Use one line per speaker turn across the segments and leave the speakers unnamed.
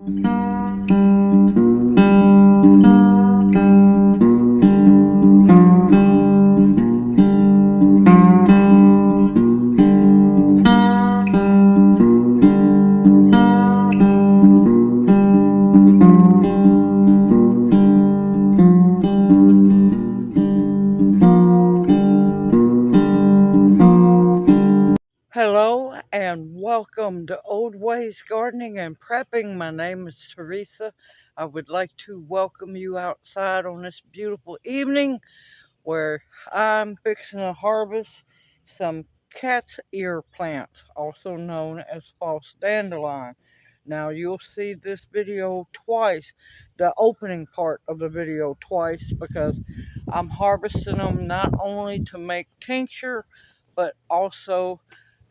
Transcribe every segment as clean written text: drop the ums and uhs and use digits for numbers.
Hello and welcome to Old Ways Gardening and Prepping. My name is Teresa. I would like to welcome you outside on this beautiful evening where I'm fixing to harvest some cat's ear plants, also known as false dandelion. Now you'll see this video twice, the opening part of the video twice, because I'm harvesting them not only to make tincture, but also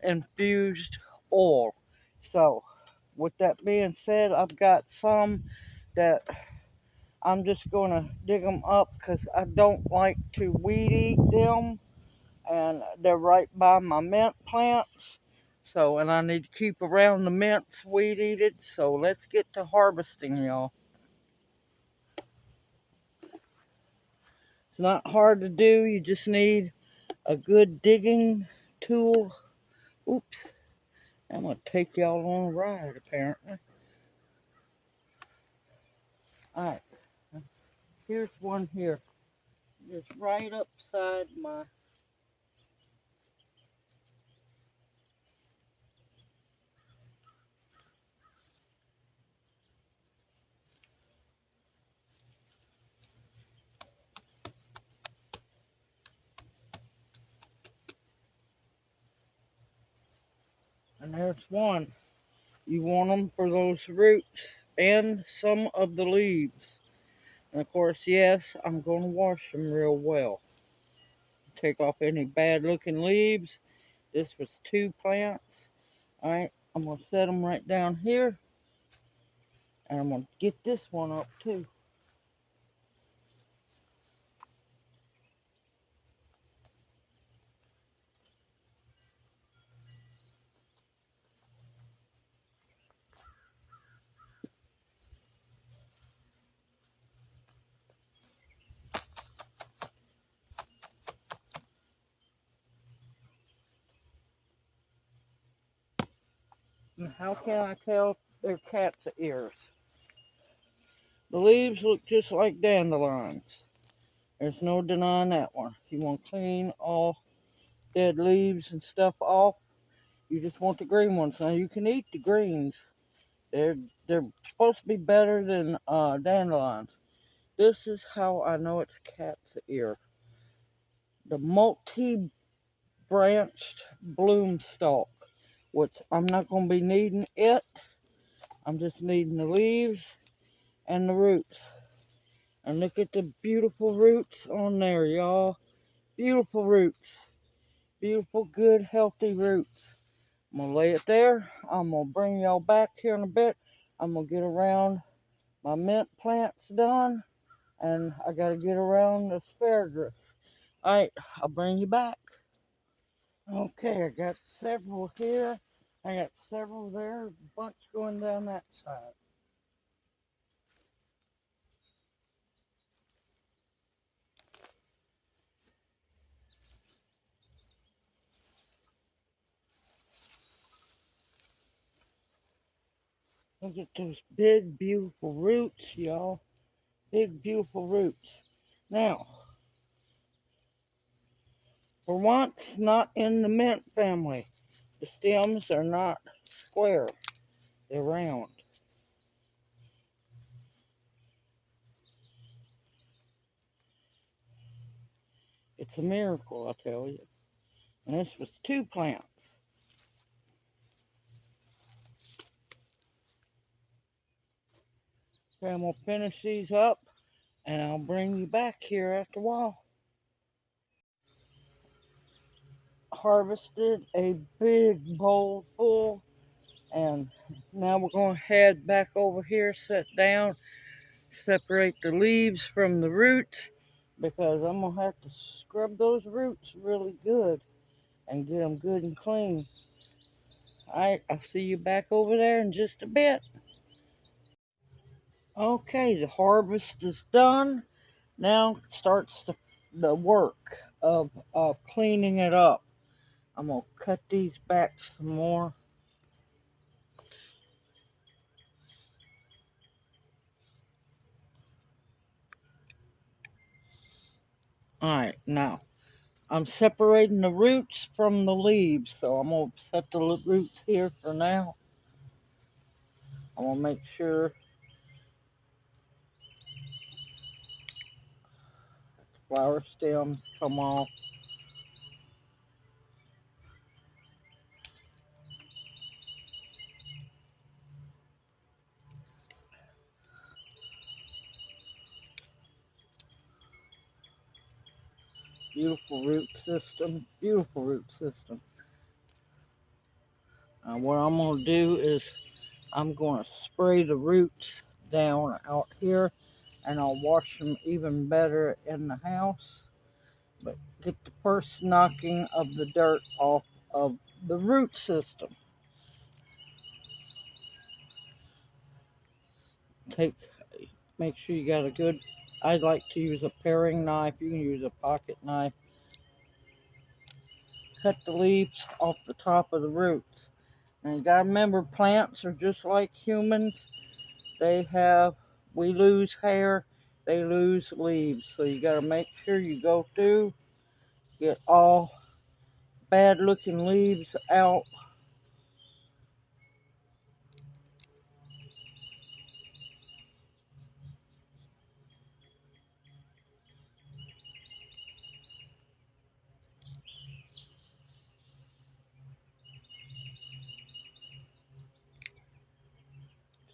infused oil. So with that being said, I've got some that I'm just going to dig them up because I don't like to weed eat them, and they're right by my mint plants. So, and I need to keep around the mints weed eated. So let's get to harvesting, y'all. It's not hard to do. You just need a good digging tool. Oops. I'm going to take y'all on a ride, apparently. Alright, here's one here. Just right upside my... And there's one. You want them for those roots and some of the leaves. And of course, yes, I'm going to wash them real well. Take off any bad looking leaves. This was 2 plants. Alright, I'm going to set them right down here. And I'm going to get this one up too. And how can I tell they're cat's ears? The leaves look just like dandelions. There's no denying that one. If you want to clean all dead leaves and stuff off, you just want the green ones. Now you can eat the greens. They're supposed to be better than dandelions. This is how I know it's cat's ear. The multi-branched bloom stalk, which I'm not going to be needing it. I'm just needing the leaves and the roots. And look at the beautiful roots on there, y'all. Beautiful roots. Beautiful, good, healthy roots. I'm going to lay it there. I'm going to bring y'all back here in a bit. I'm going to get around my mint plants done. And I got to get around the asparagus. Alright, I'll bring you back. Okay, I got several here. I got several there. A bunch going down that side. Look at those big, beautiful roots, y'all. Big, beautiful roots. Now, for once, not in the mint family. The stems are not square. They're round. It's a miracle, I tell you. And this was 2 plants. Okay, I'm going to finish these up, and I'll bring you back here after a while. Harvested a big bowl full, and now we're going to head back over here, sit down, separate the leaves from the roots, because I'm going to have to scrub those roots really good and get them good and clean. Alright, I'll see you back over there in just a bit. Okay, the harvest is done. Now starts the work of cleaning it up. I'm going to cut these back some more. Alright, now I'm separating the roots from the leaves, so I'm going to set the roots here for now. I'm going to make sure flower stems come off. Beautiful root system, beautiful root system. What I'm going to do is I'm going to spray the roots down out here, and I'll wash them even better in the house. But get the first knocking of the dirt off of the root system. Make sure you got a good, I like to use a paring knife. You can use a pocket knife. Cut the leaves off the top of the roots. And you gotta remember, plants are just like humans. We lose hair, they lose leaves. So you gotta make sure you go through, get all bad looking leaves out.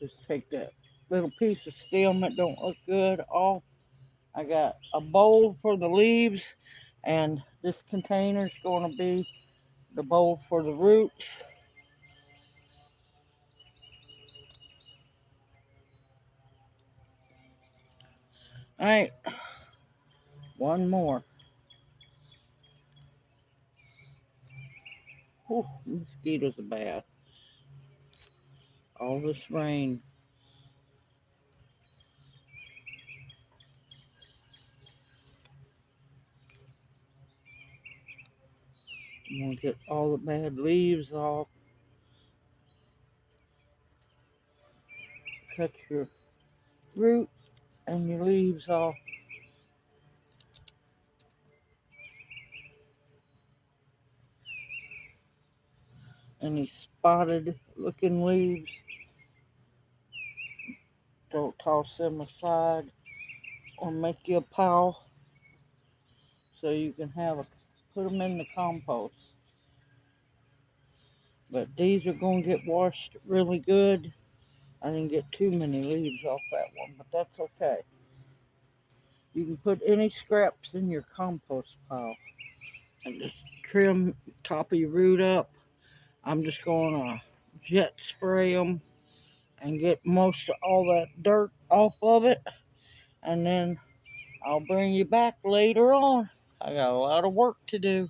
Just take that little piece of stem that don't look good off. I got a bowl for the leaves, and this container is going to be the bowl for the roots. All right, one more. Whew, mosquitoes are bad. All this rain. I'm going to get all the bad leaves off. Cut your root and your leaves off. Any spotted looking leaves, don't toss them aside or make you a pile so you can put them in the compost. But these are going to get washed really good. I didn't get too many leaves off that one, but that's okay. You can put any scraps in your compost pile and just trim top of your root up. I'm just going to jet spray them and get most of all that dirt off of it, and then I'll bring you back later on. I got a lot of work to do.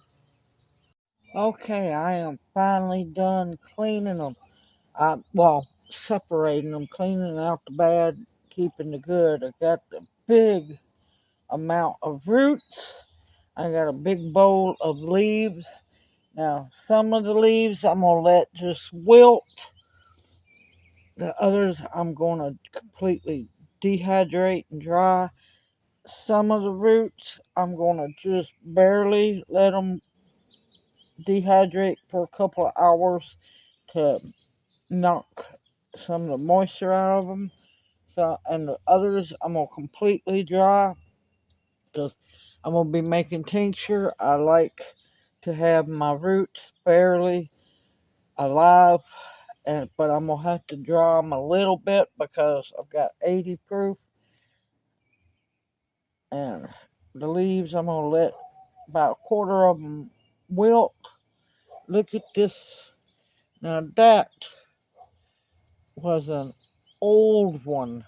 Okay, I am finally done cleaning them. Separating them, cleaning out the bad, keeping the good. I got the big amount of roots. I got a big bowl of leaves. Now, some of the leaves I'm going to let just wilt. The others I'm going to completely dehydrate and dry. Some of the roots I'm going to just barely let them dehydrate for a couple of hours to knock some of the moisture out of them. So, and the others I'm going to completely dry because I'm going to be making tincture. I like to have my roots fairly alive, but I'm going to have to dry them a little bit because I've got 80 proof. And the leaves, I'm going to let about a quarter of them wilt. Look at this. Now that was an old one.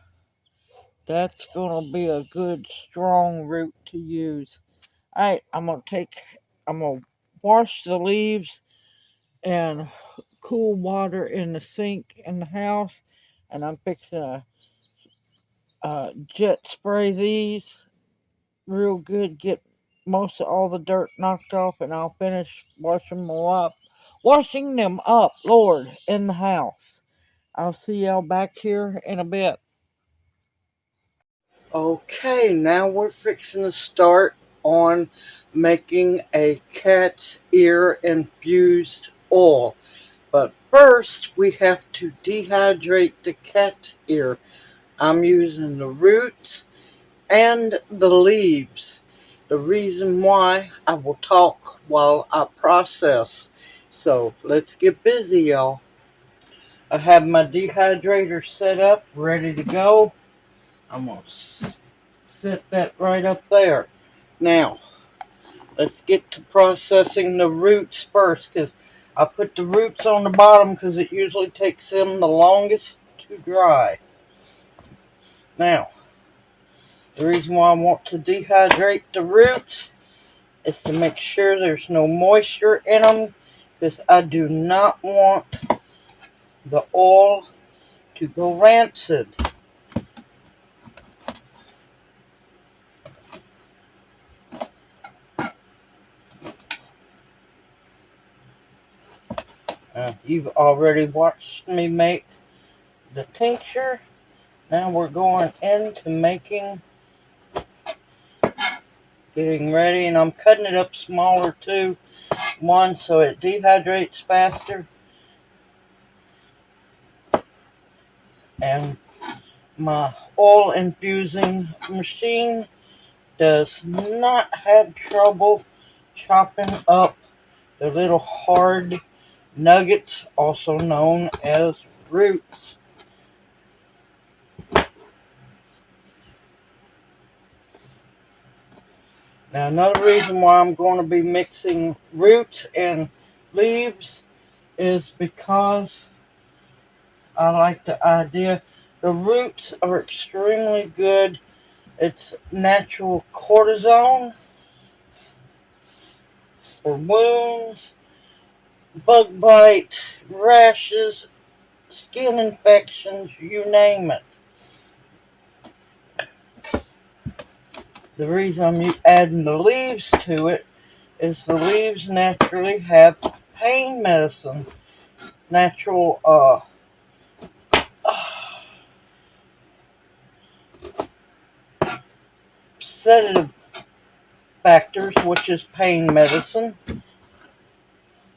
That's going to be a good strong root to use. Alright, I'm going to wash the leaves in cool water in the sink in the house. And I'm fixing to jet spray these real good, get most of all the dirt knocked off, and I'll finish washing them up, Lord, in the house. I'll see y'all back here in a bit. Okay, now we're fixing to start on making a cat's ear infused oil. But first, we have to dehydrate the cat's ear. I'm using the roots and the leaves. The reason why, I will talk while I process. So let's get busy, y'all. I have my dehydrator set up, ready to go. I'm going to set that right up there. Now, let's get to processing the roots first, because I put the roots on the bottom because it usually takes them the longest to dry. Now, the reason why I want to dehydrate the roots is to make sure there's no moisture in them, because I do not want the oil to go rancid. You've already watched me make the tincture. Now we're going into getting ready, and I'm cutting it up smaller too. One, so it dehydrates faster. And my oil infusing machine does not have trouble chopping up the little hard nuggets, also known as roots. Now, another reason why I'm going to be mixing roots and leaves is because I like the idea. The roots are extremely good. It's natural cortisone for wounds, bug bites, rashes, skin infections, you name it. The reason I'm adding the leaves to it is the leaves naturally have pain medicine, natural sedative factors, which is pain medicine.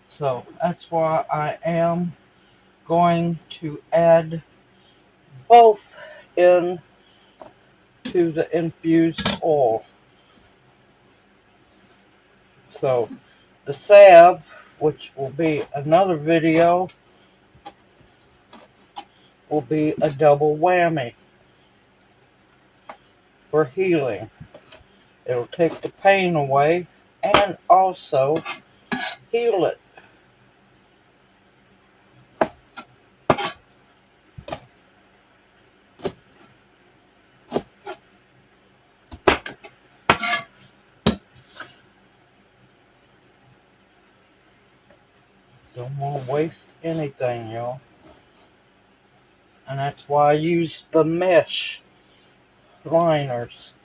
So that's why I am going to add both in to the infused oil. So the salve, which will be another video, will be a double whammy for healing. It'll take the pain away and also heal it. Don't want to waste anything, y'all. And that's why I use the mesh liners.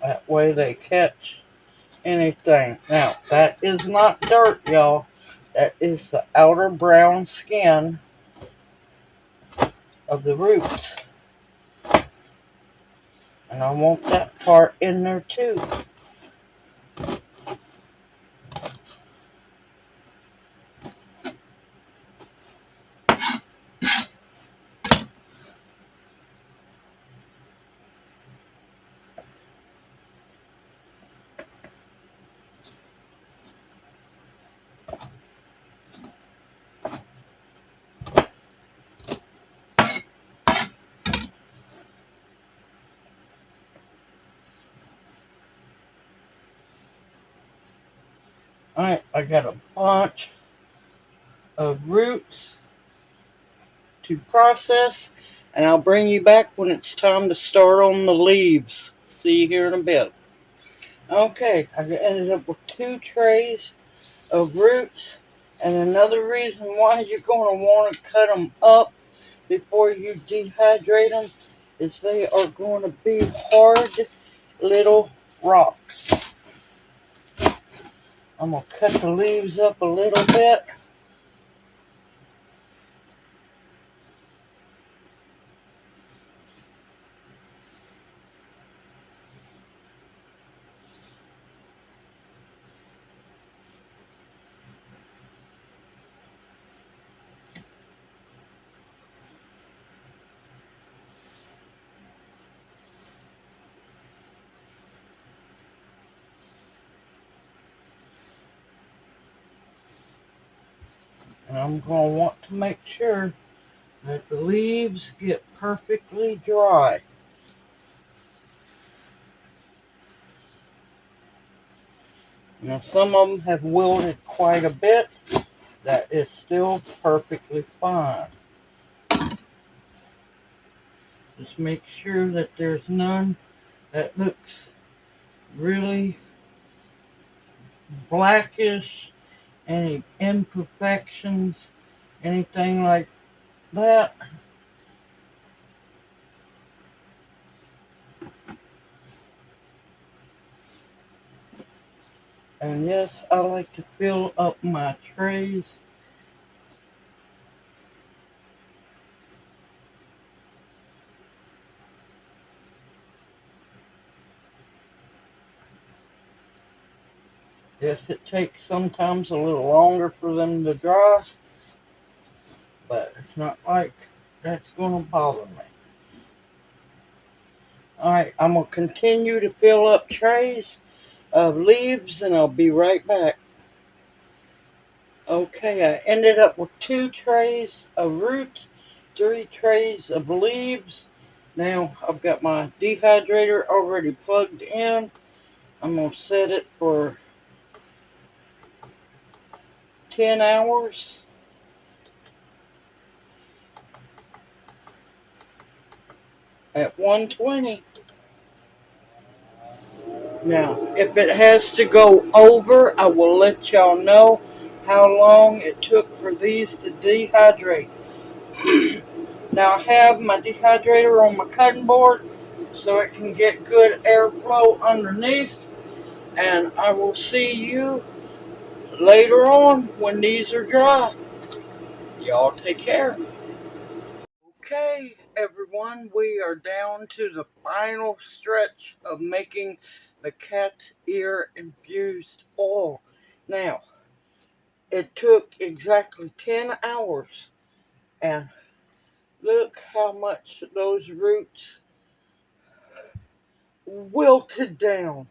That way they catch anything. Now, that is not dirt, y'all. That is the outer brown skin of the roots. And I want that part in there too. Alright, I got a bunch of roots to process, and I'll bring you back when it's time to start on the leaves. See you here in a bit. Okay, I ended up with 2 trays of roots. And another reason why you're going to want to cut them up before you dehydrate them is they are going to be hard little rocks. I'm going to cut the leaves up a little bit. And I'm going to want to make sure that the leaves get perfectly dry. Now some of them have wilted quite a bit. That is still perfectly fine. Just make sure that there's none that looks really blackish, any imperfections, anything like that. And yes, I like to fill up my trays. Yes, it takes sometimes a little longer for them to dry, but it's not like that's going to bother me. Alright, I'm going to continue to fill up trays of leaves and I'll be right back. Okay, I ended up with 2 trays of roots, 3 trays of leaves. Now I've got my dehydrator already plugged in. I'm going to set it for 10 hours at 120. Now, if it has to go over, I will let y'all know how long it took for these to dehydrate. Now I have my dehydrator on my cutting board so it can get good airflow underneath, and I will see you later on when these are dry. Y'all take care. Okay, everyone, we are down to the final stretch of making the cat's ear infused oil. Now, it took exactly 10 hours, and look how much those roots wilted down.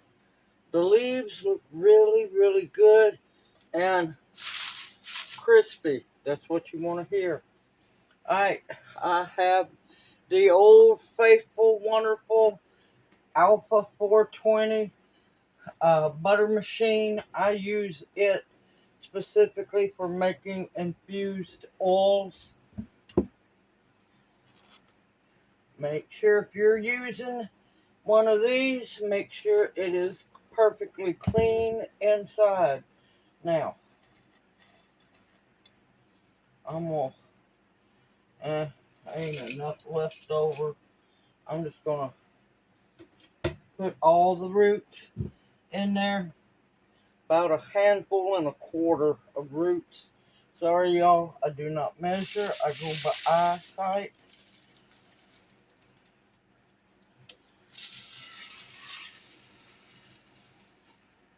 The leaves look really, really good and crispy. That's what you want to hear. Alright, I have the old faithful, wonderful Alpha 420 butter machine. I use it specifically for making infused oils. Make sure if you're using one of these, make sure it is perfectly clean inside. Now, I'm gonna, ain't enough left over. I'm just gonna put all the roots in there. About a handful and a quarter of roots. Sorry, y'all, I do not measure. I go by eyesight.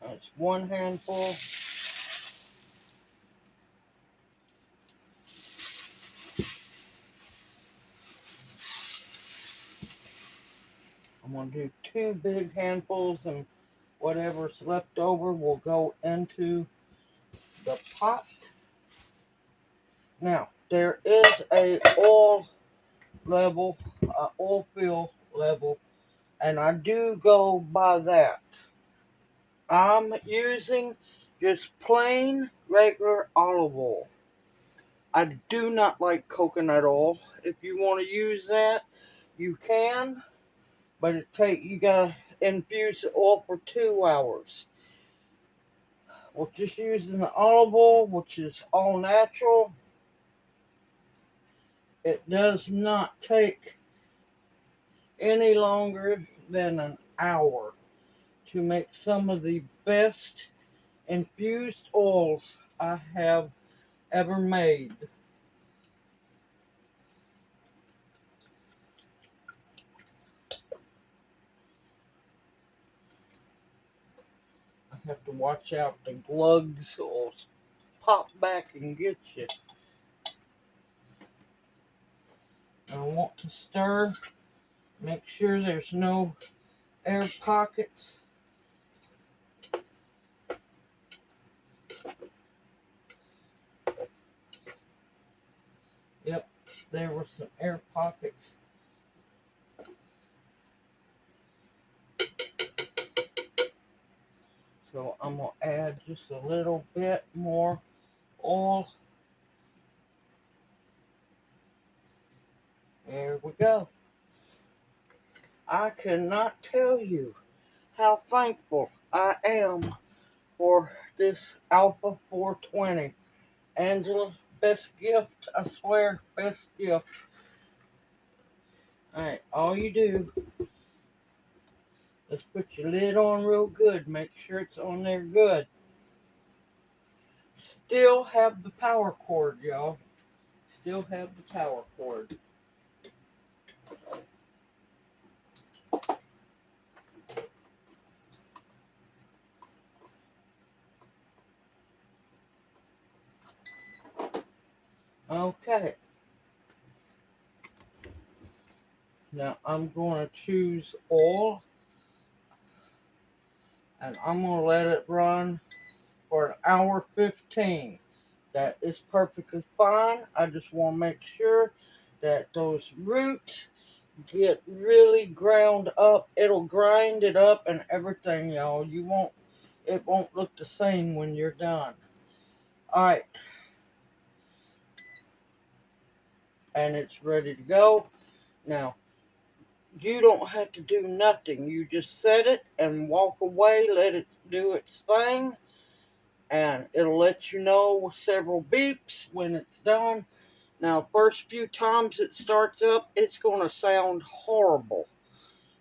That's one handful. I'm going to do 2 big handfuls, and whatever's left over will go into the pot. Now, there is a oil level, oil fill level, and I do go by that. I'm using just plain regular olive oil. I do not like coconut oil. If you want to use that, you can, but you gotta infuse the oil for 2 hours. We're just using the olive oil, which is all natural. It does not take any longer than an hour to make some of the best infused oils I have ever made. I have to watch out the glugs will pop back and get you. I want to stir, make sure there's no air pockets. Yep, there were some air pockets. So I'm going to add just a little bit more oil. There we go. I cannot tell you how thankful I am for this Alpha 420. Angela, best gift, I swear, best gift. Alright, all you do is put your lid on real good. Make sure it's on there good. Still have the power cord, y'all. Still have the power cord. Okay. Now I'm going to choose oil, and I'm going to let it run for an hour 15. That is perfectly fine. I just want to make sure that those roots get really ground up. It'll grind it up and everything, y'all. It won't look the same when you're done. Alright. And it's ready to go. Now, you don't have to do nothing. You just set it and walk away, let it do its thing, and it'll let you know with several beeps when it's done. Now, first few times it starts up, it's going to sound horrible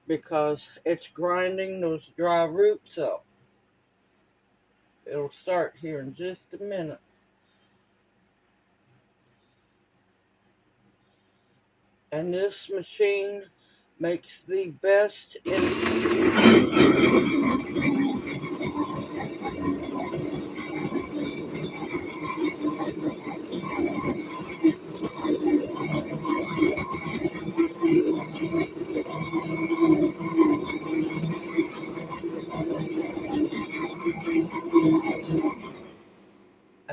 because it's grinding those dry roots up. It'll start here in just a minute. And this machine makes the best and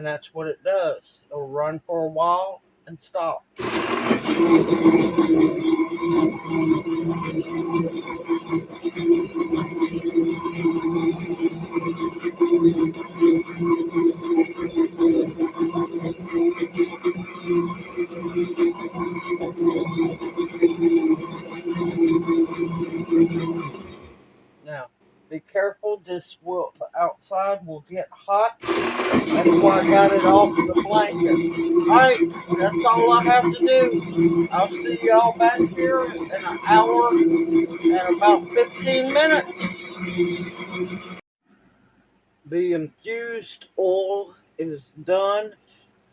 that's what it does. It'll run for a while and stop. Now, be careful. The outside will get hot. That's why I got it off the blanket. Alright, that's all I have to do. I'll see y'all back here in an hour and about 15 minutes. The infused oil is done.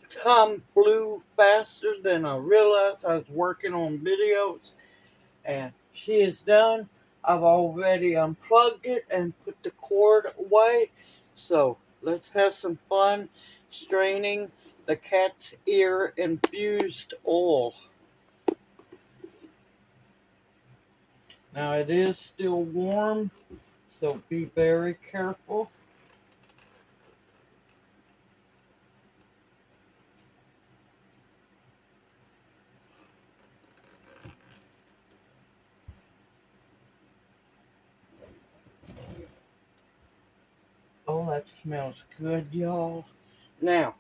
Time flew faster than I realized. I was working on videos, and she is done. I've already unplugged it and put the cord away. So let's have some fun straining the cat's ear infused oil. Now it is still warm, so be very careful. Oh, that smells good, y'all. Now,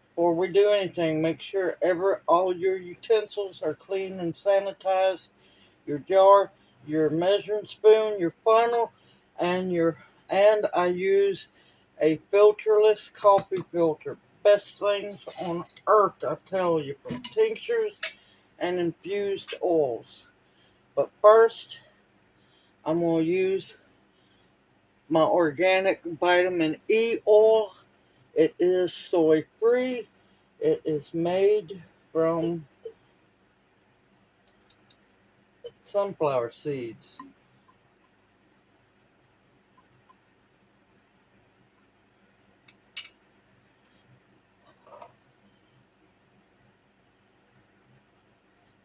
before we do anything, make sure all your utensils are clean and sanitized. Your jar, your measuring spoon, your funnel, and I use A filterless coffee filter. Best things on earth, I tell you, from tinctures and infused oils. But first, I'm going to use my organic vitamin E oil. It is soy free. It is made from sunflower seeds.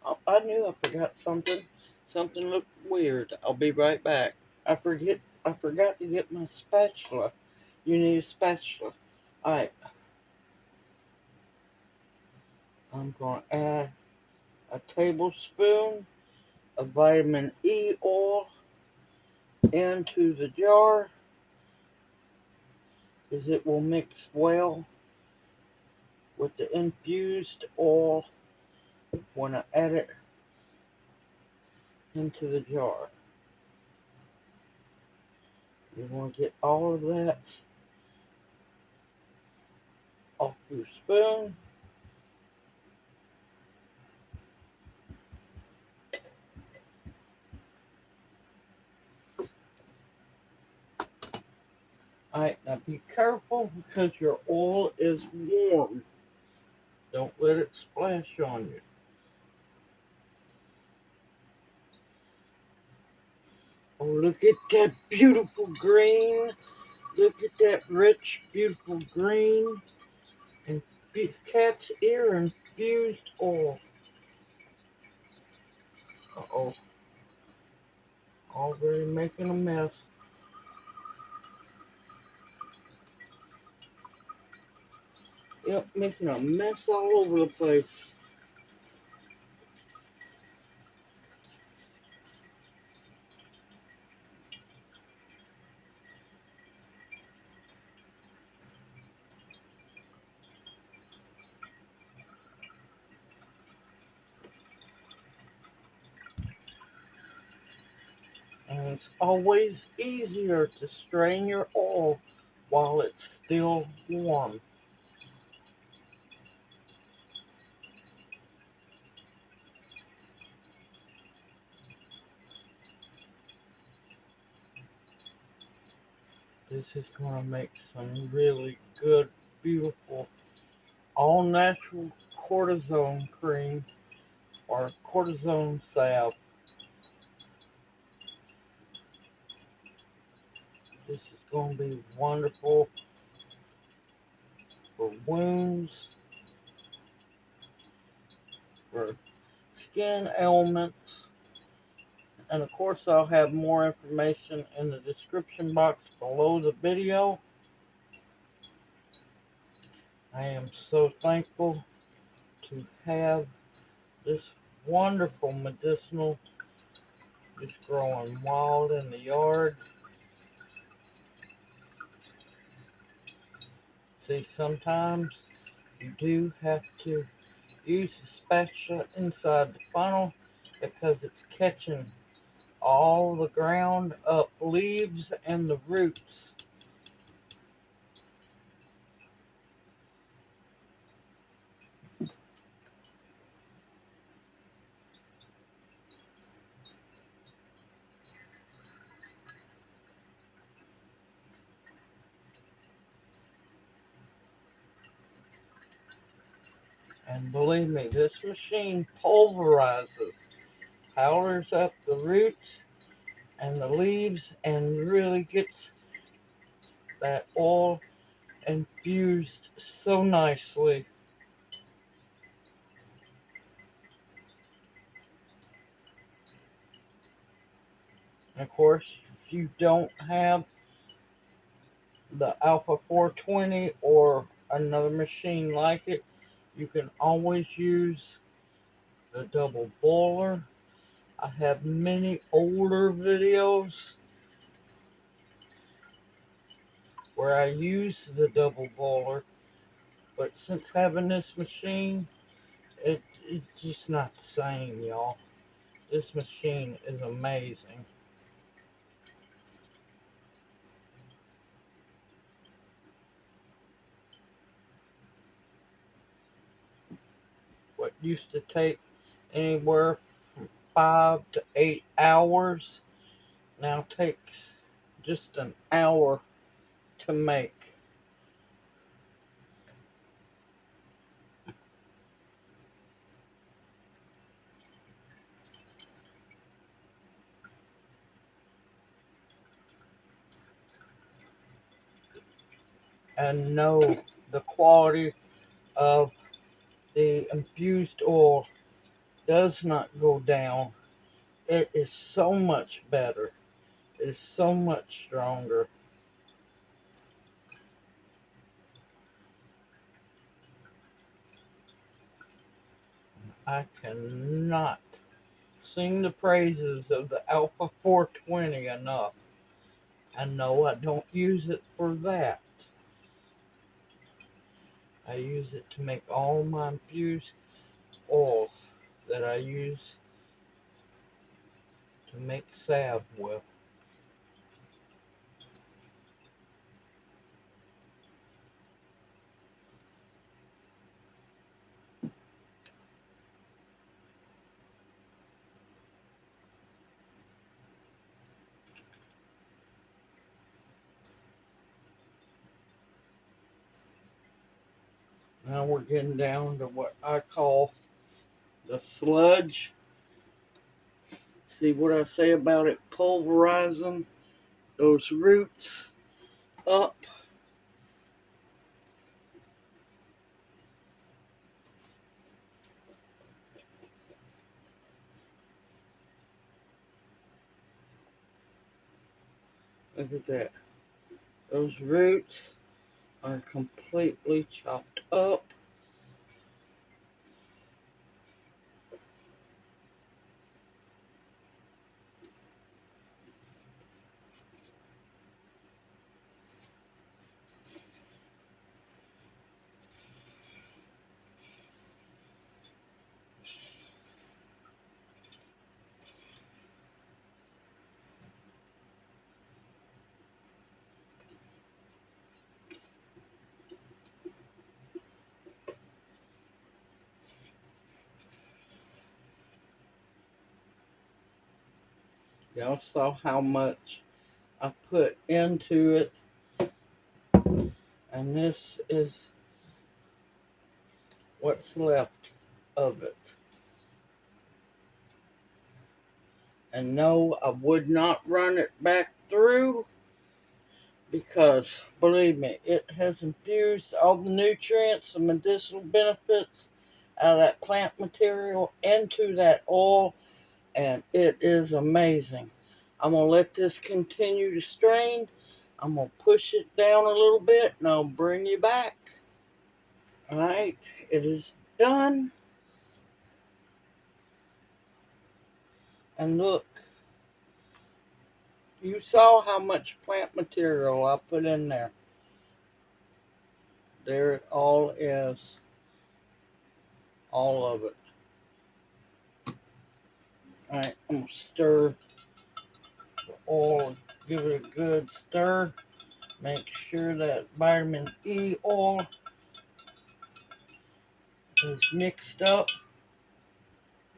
Oh, I knew I forgot something. Something looked weird. I'll be right back. I forgot to get my spatula. You need a spatula. Alright, I'm gonna add a tablespoon of vitamin E oil into the jar because it will mix well with the infused oil when I add it into the jar. You want to get all of that off your spoon. Alright, now be careful because your oil is warm. Don't let it splash on you. Oh, look at that beautiful green. Look at that rich, beautiful green. And cat's ear infused oil. Uh-oh. Already making a mess. Yep, making a mess all over the place. And it's always easier to strain your oil while it's still warm. This is going to make some really good, beautiful, all natural cortisone cream or cortisone salve. This is going to be wonderful for wounds, for skin ailments, and of course I'll have more information in the description box below the video. I am so thankful to have this wonderful medicinal just growing wild in the yard. See, sometimes you do have to use the spatula inside the funnel because it's catching all the ground up leaves and the roots. And believe me, this machine pulverizes, powders up the roots and the leaves and really gets that oil infused so nicely. And of course, if you don't have the Alpha 420 or another machine like it, you can always use the double boiler. I have many older videos where I use the double boiler, but since having this machine, it's just not the same, y'all. This machine is amazing. What used to take anywhere from 5 to 8 hours now takes just an hour to make. And know the quality of the infused oil does not go down. It is so much better. It is so much stronger. I cannot sing the praises of the Alpha 420 enough. I know I don't use it for that. I use it to make all my infused oils that I use to make salve with. Now we're getting down to what I call the sludge. See what I say about it pulverizing those roots up. Look at that. Those roots are completely chopped up. Y'all saw how much I put into it, and this is what's left of it. And no, I would not run it back through because, believe me, it has infused all the nutrients and medicinal benefits out of that plant material into that oil, and it is amazing. I'm going to let this continue to strain. I'm going to push it down a little bit, and I'll bring you back. All right, it is done. And look, you saw how much plant material I put in there. There it all is. All of it. All right, I'm going to stir the oil, give it a good stir. Make sure that vitamin E oil is mixed up.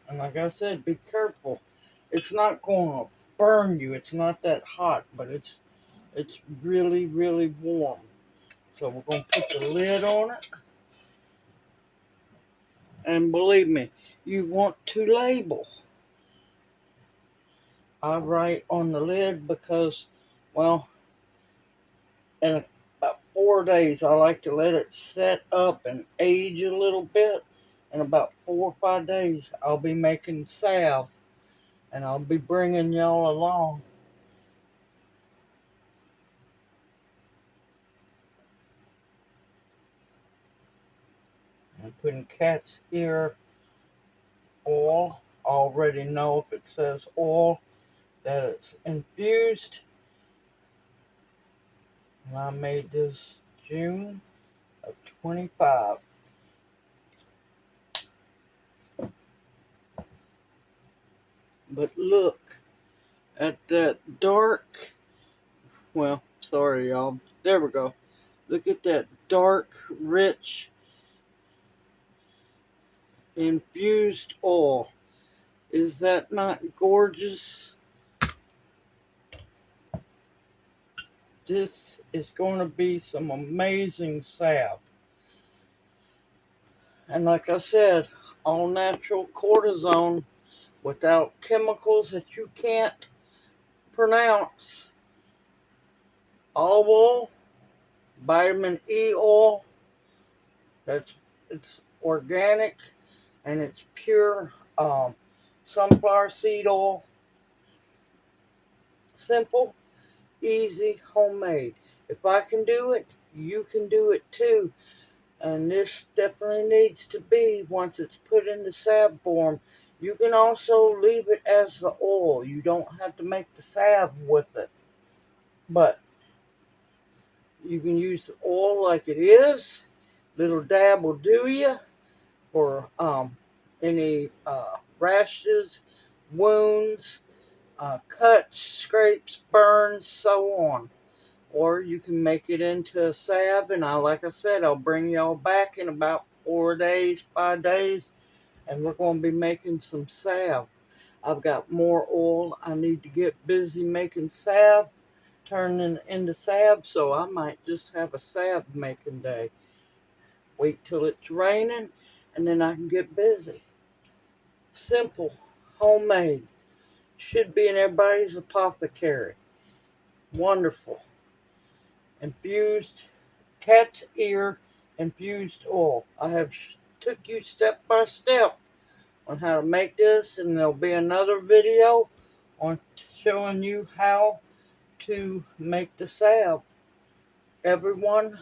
And like I said, be careful. It's not going to burn you. It's not that hot, but it's really, really warm. So we're going to put the lid on it. And believe me, you want to label. I write on the lid because, well, in about 4 days, I like to let it set up and age a little bit. In about 4 or 5 days, I'll be making salve, and I'll be bringing y'all along. I'm putting cat's ear oil. I already know if it says oil that it's infused. And I made this June of 25. But look at that dark, well, sorry y'all. There we go. Look at that dark, rich infused oil. Is that not gorgeous? This is going to be some amazing salve. And like I said, all natural cortisone without chemicals that you can't pronounce. Olive oil, vitamin E oil, it's organic and it's pure sunflower seed oil. Simple, easy, homemade. If I can do it, you can do it too. And this definitely needs to be, once it's put into salve form, you can also leave it as the oil. You don't have to make the salve with it. But you can use the oil like it is. Little dab will do you for any rashes, wounds, cuts, scrapes, burns, so on. Or you can make it into a salve, and like I said, I'll bring y'all back in about 4 days, 5 days, and we're going to be making some salve. I've got more oil. I need to get busy making salve, turning into salve, so I might just have a salve making day. Wait till it's raining, and then I can get busy. Simple, homemade. Should be in everybody's apothecary. Wonderful. Infused cat's ear infused oil. I have took you step by step on how to make this, and there'll be another video on showing you how to make the salve. Everyone,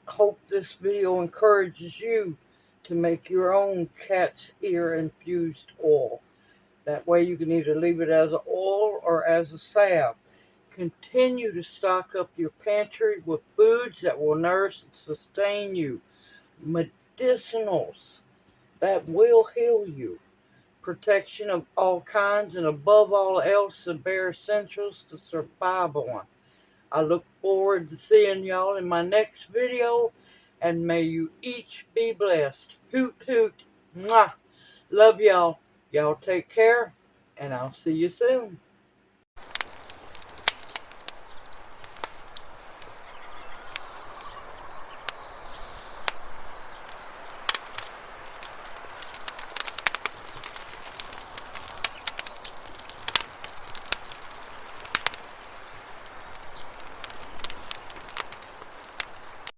hope this video encourages you to make your own cat's ear infused oil. That way you can either leave it as an oil or as a salve. Continue to stock up your pantry with foods that will nourish and sustain you. Medicinals that will heal you. Protection of all kinds, and above all else, the bare essentials to survive on. I look forward to seeing y'all in my next video, and may you each be blessed. Hoot hoot. Mwah. Love y'all. Y'all take care, and I'll see you soon.